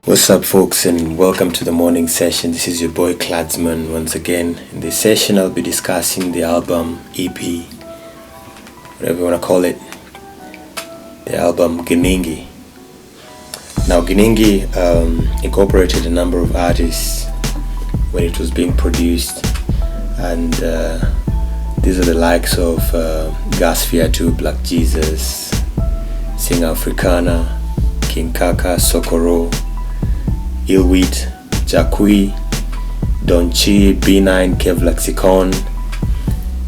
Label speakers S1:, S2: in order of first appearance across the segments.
S1: What's up, folks, and welcome to the morning session. This is your boy Kladsman once again. In this session, I'll be discussing the album, EP, whatever you want to call it, the album Giningi. Now, Giningi incorporated a number of artists when it was being produced, and these are the likes of Gzas, Fyatu, Black Jesus, Sing Afrikanah, King Kaka, Sokoro, Ilwit, Jaqii, Donchi, B9, Kevlexikon,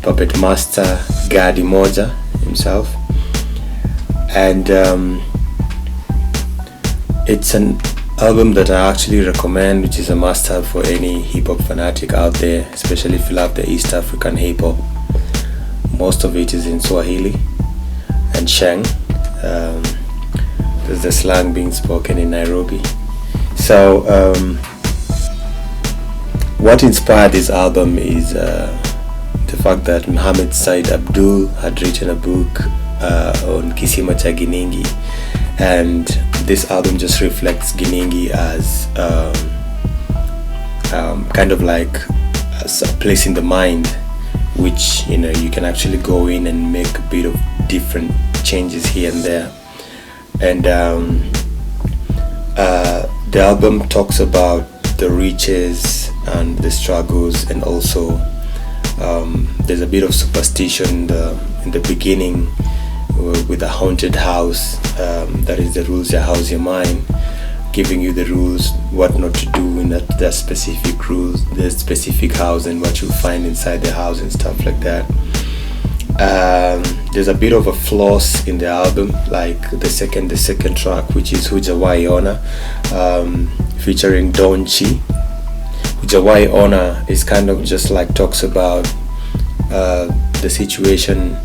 S1: Puppet Master, Gadi, Moja himself. And it's an album that I actually recommend, which is a must-have for any hip-hop fanatic out there, especially if you love the East African hip-hop. Most of it is in Swahili and Sheng. There's the slang being spoken in Nairobi. So what inspired this album is the fact that Muhammad Said Abdul had written a book on Shilingi Ya Giningi, and this album just reflects Giningi as kind of like a place in the mind, which you can actually go in and make a bit of different changes here and there. And the album talks about the riches and the struggles, and also there's a bit of superstition in the beginning with a haunted house. That is the rules, your house, your mind, giving you the rules what not to do in that specific rules, the specific house, and what you find inside the house and stuff like that. There's a bit of a flaws in the album, like the second track, which is Hujawai Ona, featuring Donchi. Hujawai Ona is kind of just like talks about the situation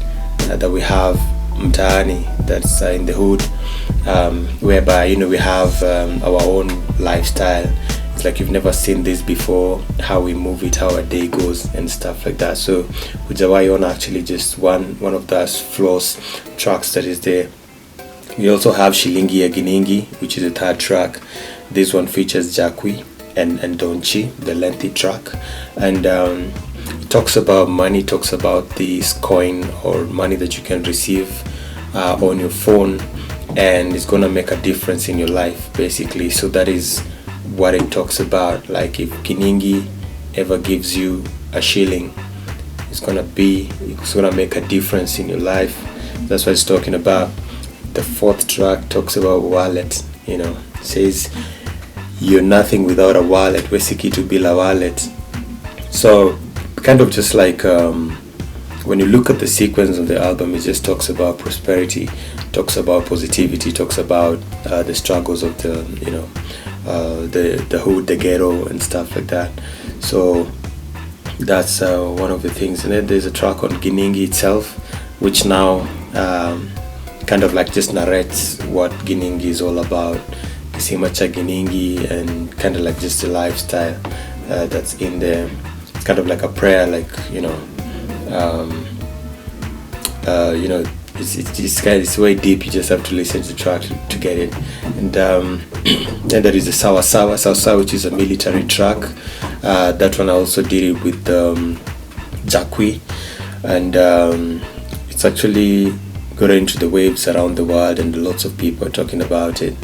S1: that we have mtaani, that's in the hood, whereby we have our own lifestyle. It's like you've never seen this before, how we move it, how our day goes and stuff like that. So Hujawai Ona actually just one of those flaws tracks that is there. We also have Shilingi Ya Giningi, which is the third track. This one features Jaqii and Donchi, the lengthy track, and it talks about money, talks about this coin or money that you can receive on your phone, and it's gonna make a difference in your life, basically. So that is what it talks about. Like, if Giningi ever gives you a shilling, it's gonna make a difference in your life. That's what it's talking about. The fourth track talks about wallet. Says you're nothing without a wallet. Wesikitu bila wallet. So kind of just like when you look at the sequence of the album, it just talks about prosperity, talks about positivity, talks about the struggles of the hood, the ghetto, and stuff like that. So that's one of the things. And then there's a track on Giningi itself, which now kind of like just narrates what Giningi is all about. Acha I Giningi, and kind of like just the lifestyle that's in there. It's kind of like a prayer, like it's way deep. You just have to listen to the track to get it. And then there is the Sawa Sawa, which is a military track. That one I also did it with Jaqii, and it's actually got into the waves around the world, and lots of people are talking about it.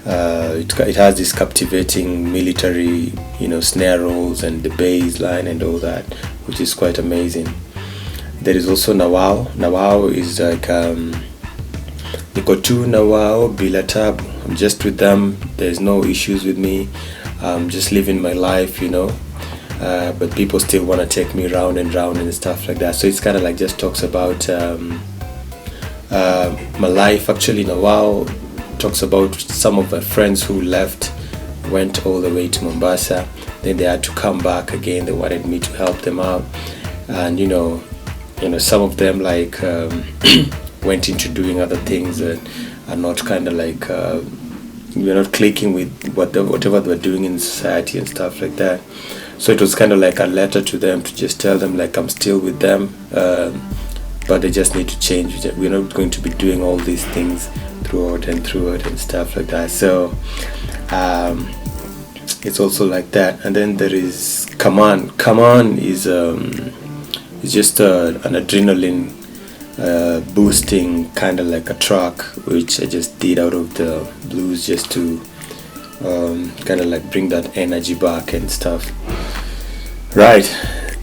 S1: It has this captivating military, snare rolls and the bass line and all that, which is quite amazing. There is also Nawao. Nawao is like Niko tu Nawao bila tabu. I'm just with them. There's no issues with me. I'm just living my life, but people still want to take me round and round and stuff like that. So it's kind of like just talks about my life. Actually, Nawao talks about some of my friends who went all the way to Mombasa. Then they had to come back again. They wanted me to help them out, and some of them like went into doing other things that are not kind of like we're not clicking with whatever they're doing in society and stuff like that. So it was kind of like a letter to them to just tell them like I'm still with them, but they just need to change. We're not going to be doing all these things throughout and stuff like that. So It's also like that. And then there is Kamaan. Kamaan is just an adrenaline boosting kind of like a track which I just did out of the blues, just to kind of like bring that energy back and stuff. Right.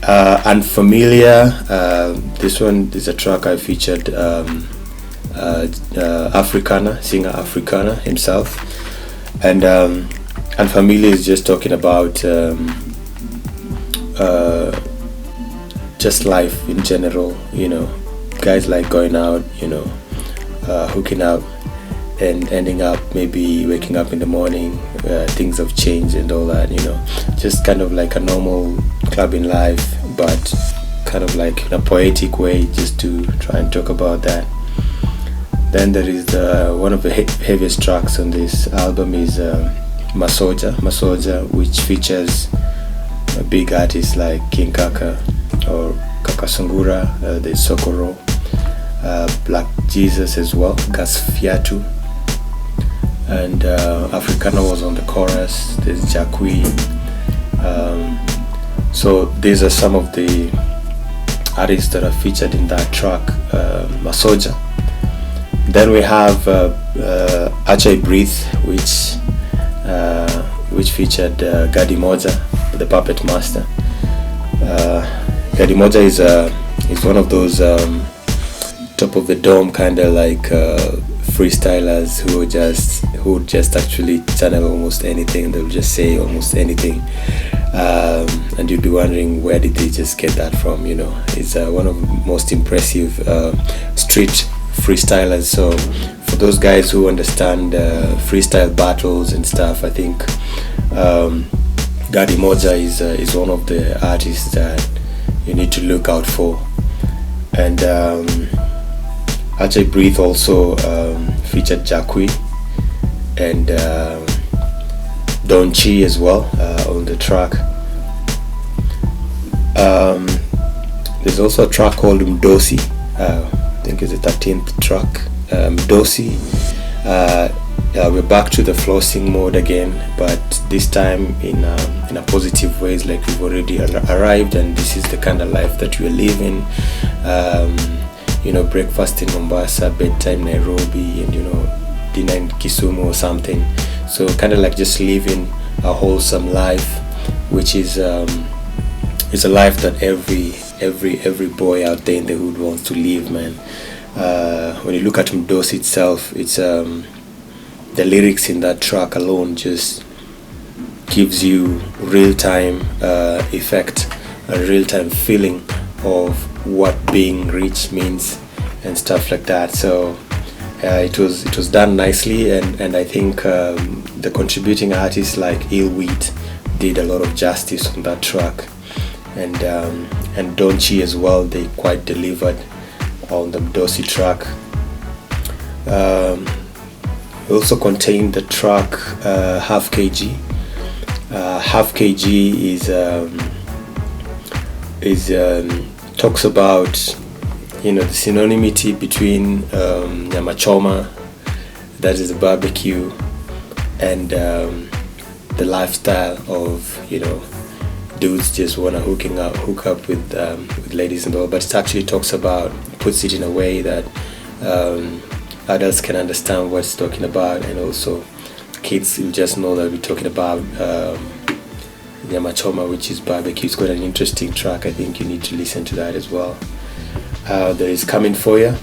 S1: Unfamilya. This one is a track I featured Afrikanah, singer Afrikanah himself. And Unfamilya is just talking about just life in general, you know. Guys like going out, you know, hooking up and ending up maybe waking up in the morning, things have changed and all that, you know. Just kind of like a normal clubbing life, but kind of like in a poetic way, just to try and talk about that. Then there is one of the heaviest tracks on this album is Masoja, which features big artists like King Kaka or Kaka Sungura, there's Sokoro, Black Jesus as well, Fyatu, and Afrikanah was on the chorus. There's Jaqii. So these are some of the artists that are featured in that track, Masoja. Then we have Acha I, which featured Gadi Moja, the puppet master. Gadi Moja is one of those top of the dome kind of like freestylers who just actually channel almost anything. They'll just say almost anything, and you'd be wondering, where did they just get that from? You know, he's one of the most impressive street freestylers. So for those guys who understand freestyle battles and stuff, I think Gadi Moja is one of the artists that you need to look out for. And Acha I also featured Jaqii and Jaqii as well on the track. There's also a track called Mdosi. I think it's the 13th track. Mdosi. We're back to the flossing mode again, but this time in a positive ways, like we've already arrived and this is the kind of life that we're living. You know, breakfast in Mombasa, bedtime Nairobi, and you know, dinner in Kisumu or something. So kind of like just living a wholesome life, which is a life that every boy out there in the hood wants to live, man. When you look at Mdosi itself, it's the lyrics in that track alone just gives you real-time effect, a real-time feeling of what being rich means and stuff like that. So it was done nicely, and I think the contributing artists like Illweed did a lot of justice on that track, and Jaqii as well. They quite delivered on the Mdosi track. Also contained the track Haf Kay G. Haf Kay G is talks about, you know, the synonymity between nyama choma, that is a barbecue, and the lifestyle of, you know, dudes just wanna hook up with ladies and all, but it actually puts it in a way that adults can understand what it's talking about, and also kids will just know that we're talking about nyama choma, which is barbecue. It's quite an interesting track. I think you need to listen to that as well. There is Kamin For Ya.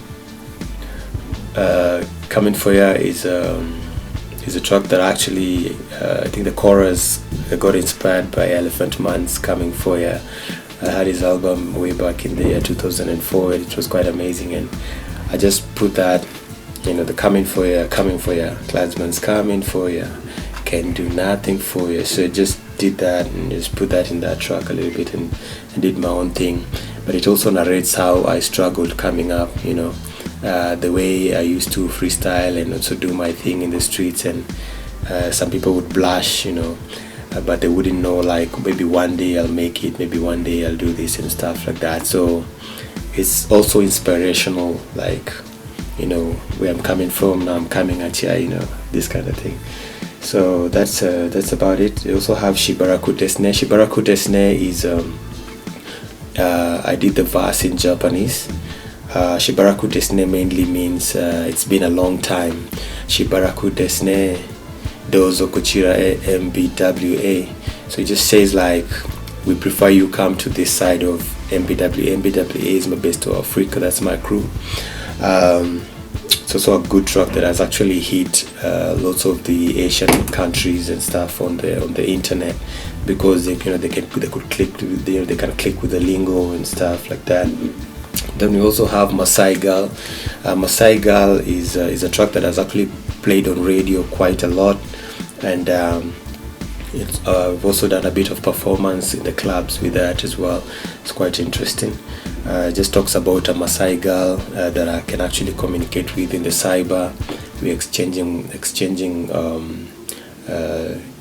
S1: Kamin For Ya is a track that actually I think the chorus got inspired by Elephant Man's Coming For Ya. I had his album way back in the year 2004, and it was quite amazing, and I just put that, you know, the coming for ya, Kladsman's coming for ya, can do nothing for ya. So I just did that and just put that in that track a little bit, and did my own thing. But it also narrates how I struggled coming up, you know, the way I used to freestyle and also do my thing in the streets, and some people would blush, you know, but they wouldn't know, like, maybe one day I'll make it, maybe one day I'll do this and stuff like that. So it's also inspirational, like, you know, where I'm coming from, now I'm coming at you, you know, this kind of thing. So that's about it. We also have Shibaraku Desne. Shibaraku Desne is I did the verse in Japanese. Shibaraku Desne mainly means it's been a long time. Shibaraku Desne Dozo Kuchira MBWA. So it just says like, we prefer you come to this side of MBWA. MBWA is my best of Africa. That's my crew. It's also a good track that has actually hit lots of the Asian countries and stuff on the internet, because they can click with the lingo and stuff like that. Then we also have Masai Gal. Masai Gal is a track that has actually played on radio quite a lot, and I've also done a bit of performance in the clubs with that as well. It's quite interesting. It just talks about a Masai girl that I can actually communicate with in the cyber. We're exchanging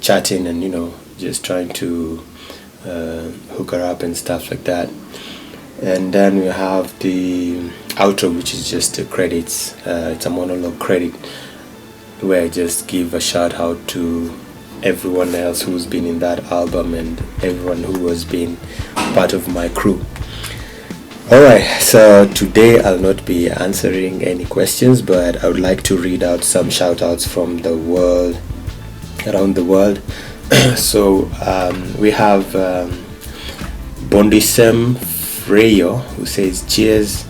S1: chatting, and just trying to hook her up and stuff like that. And then we have the outro, which is just the credits. It's a monologue credit where I just give a shout out to everyone else who's been in that album and everyone who has been part of my crew. Alright, so today I'll not be answering any questions, but I would like to read out some shoutouts from the world, around the world. So we have Bondisem Freyo, who says cheers,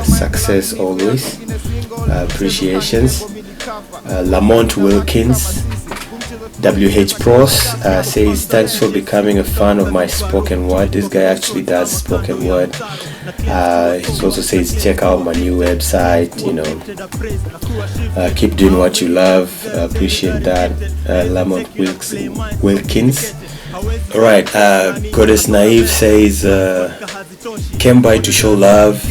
S1: success always, appreciations. Lamont Wilkins, WH Pros, says thanks for becoming a fan of my spoken word. This guy actually does spoken word. He also says check out my new website, keep doing what you love. Appreciate that. Lamont Wilkins. Alright, Goddess Naive says came by to show love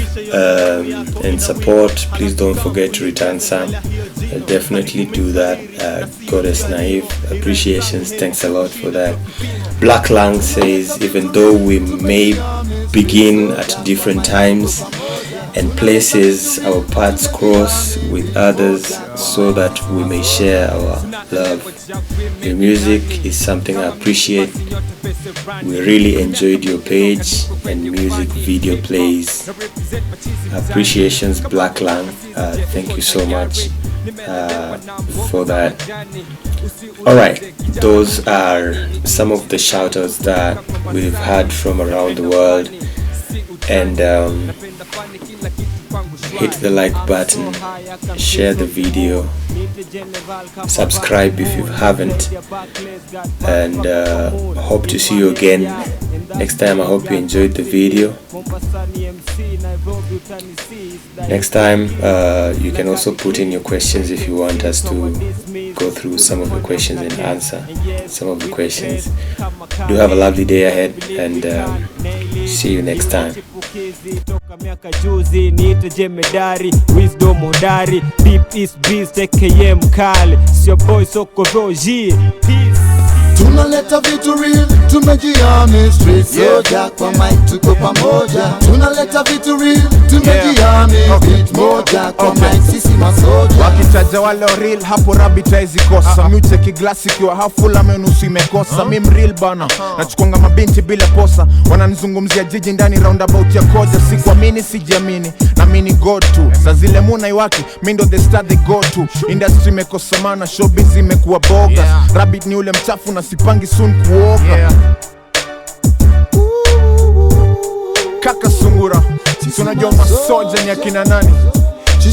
S1: and support. Please don't forget to return some. Definitely do that. Goddess Naive, appreciations, thanks a lot for that. Black Lang says even though we may begin at different times and places, our paths cross with others so that we may share our love. Your music is something I appreciate. We really enjoyed your page and music video plays. Appreciations, Black Lang. Thank you so much for that. Alright, those are some of the shoutouts that we've had from around the world. And hit the like button, share the video, subscribe if you haven't, and hope to see you again next time. I hope you enjoyed the video. Next time you can also put in your questions if you want us to go through some of the questions and answer some of the questions. Do have a lovely day ahead, and see you next time. Miaka juzi niite jemedari, wisdom hodari, deep east breeze TKM kali, sio boy Sokoro G.
S2: Tunaleta vitu real, tumejiami street soja kwa mic tuko pamoja. Tunaleta vitu real, tumejiami beat moja kwa mic sisi masoja.
S3: Wakitaja wale real hapo rabbit haizi kosa. Mute kiglasi kiwa hafula menusu imekosa. Mim real bana, nachukonga mabinti bila posa. Wananizungumzia jiji ndani roundabout ya koja. Sikuamini sijiamini, na mini god tu. Sa zile muna iwaki, mindo the star they go to. Industry mekosa mana, showbiz imekuwa bogus. Rabbit ni ule mchafu na sipangi soon kuoga. Kaka sungura, tunajua Masoja ni akina nani?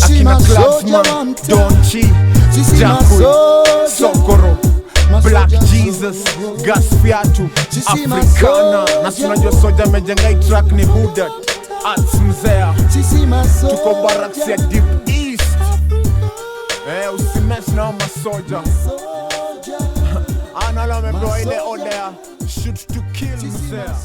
S3: Akina Kladsman, Jaqii, Sokoro, Black Jesus, Gzas, Fyatu, Afrikanah. Na tunajua Soja mejenga track ni Hudat, Mzea. Tuko barracks ya Deep East. Usimes na Masoja. Anala mepewa ile order, shoot to kill Mzea.